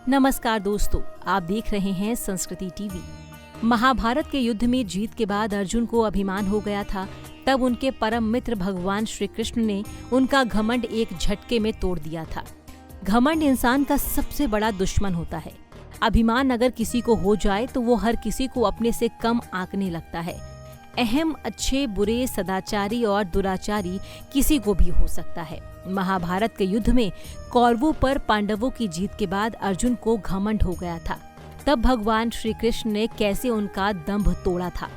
नमस्कार दोस्तों, आप देख रहे हैं संस्कृति टीवी। महाभारत के युद्ध में जीत के बाद अर्जुन को अभिमान हो गया था। तब उनके परम मित्र भगवान श्री कृष्ण ने उनका घमंड एक झटके में तोड़ दिया था। घमंड इंसान का सबसे बड़ा दुश्मन होता है। अभिमान अगर किसी को हो जाए तो वो हर किसी को अपने से कम आंकने लगता है। अहम, अच्छे, बुरे, सदाचारी और दुराचारी किसी को भी हो सकता है। महाभारत के युद्ध में कौरवों पर पांडवों की जीत के बाद अर्जुन को घमंड हो गया था। तब भगवान श्री कृष्ण ने कैसे उनका दंभ तोड़ा था।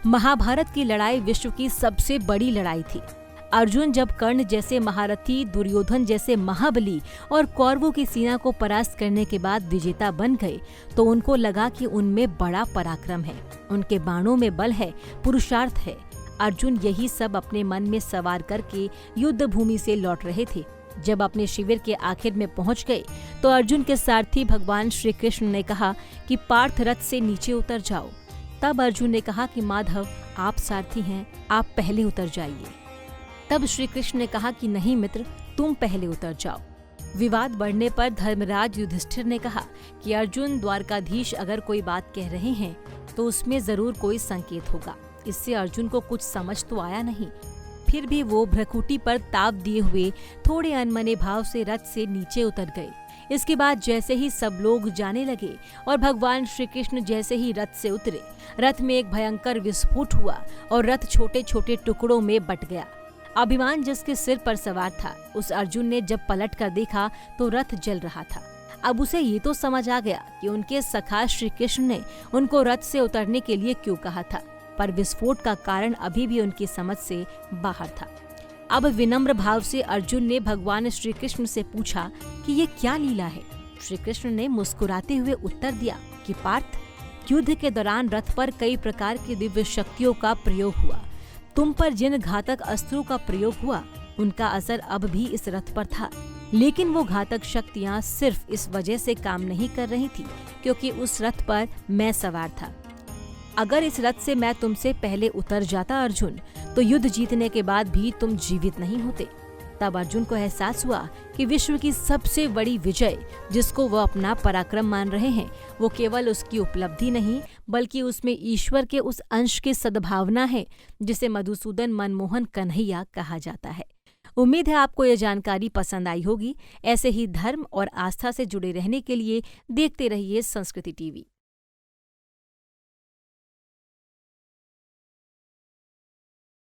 महाभारत की लड़ाई विश्व की सबसे बड़ी लड़ाई थी। अर्जुन जब कर्ण जैसे महारथी, दुर्योधन जैसे महाबली और कौरवों की सेना को परास्त करने के बाद विजेता बन गए तो उनको लगा कि उनमें बड़ा पराक्रम है, उनके बाणों में बल है, पुरुषार्थ है। अर्जुन यही सब अपने मन में सवार करके युद्ध भूमि से लौट रहे थे। जब अपने शिविर के आखिर में पहुंच गए तो अर्जुन के सारथी भगवान श्री कृष्ण ने कहा कि पार्थ रथ से नीचे उतर जाओ। तब अर्जुन ने कहा कि माधव, आप सारथी हैं, आप पहले उतर जाइए। तब श्री कृष्ण ने कहा कि नहीं मित्र, तुम पहले उतर जाओ। विवाद बढ़ने पर धर्मराज युधिष्ठिर ने कहा कि अर्जुन, द्वारकाधीश अगर कोई बात कह रहे हैं तो उसमें जरूर कोई संकेत होगा। इससे अर्जुन को कुछ समझ तो आया नहीं। फिर भी वो भ्रकुटी पर ताव दिए हुए थोड़े अनमने भाव से रथ से नीचे उतर गए। इसके बाद जैसे ही सब लोग जाने लगे और भगवान श्री कृष्ण जैसे ही रथ से उतरे, रथ में एक भयंकर विस्फोट हुआ और रथ छोटे छोटे टुकड़ों में बट गया। अभिमान जिसके सिर पर सवार था, उस अर्जुन ने जब पलट कर देखा तो रथ जल रहा था। अब उसे ये तो समझ आ गया कि उनके सखा श्री कृष्ण ने उनको रथ से उतरने के लिए क्यों कहा था, पर विस्फोट का कारण अभी भी उनकी समझ से बाहर था। अब विनम्र भाव से अर्जुन ने भगवान श्री कृष्ण से पूछा कि ये क्या लीला है। श्री कृष्ण ने मुस्कुराते हुए उत्तर दिया कि पार्थ, युद्ध के दौरान रथ पर कई प्रकार की दिव्य शक्तियों का प्रयोग हुआ। तुम पर जिन घातक अस्त्रों का प्रयोग हुआ उनका असर अब भी इस रथ पर था, लेकिन वो घातक शक्तियाँ सिर्फ इस वजह से काम नहीं कर रही थी क्योंकि उस रथ पर मैं सवार था। अगर इस रथ से मैं तुमसे पहले उतर जाता अर्जुन, तो युद्ध जीतने के बाद भी तुम जीवित नहीं होते। तब अर्जुन को एहसास हुआ कि विश्व की सबसे बड़ी विजय, जिसको वो अपना पराक्रम मान रहे हैं, वो केवल उसकी उपलब्धि नहीं बल्कि उसमें ईश्वर के उस अंश की सद्भावना है जिसे मधुसूदन मनमोहन कन्हैया कहा जाता है। उम्मीद है आपको यह जानकारी पसंद आई होगी। ऐसे ही धर्म और आस्था से जुड़े रहने के लिए देखते रहिए संस्कृति टीवी।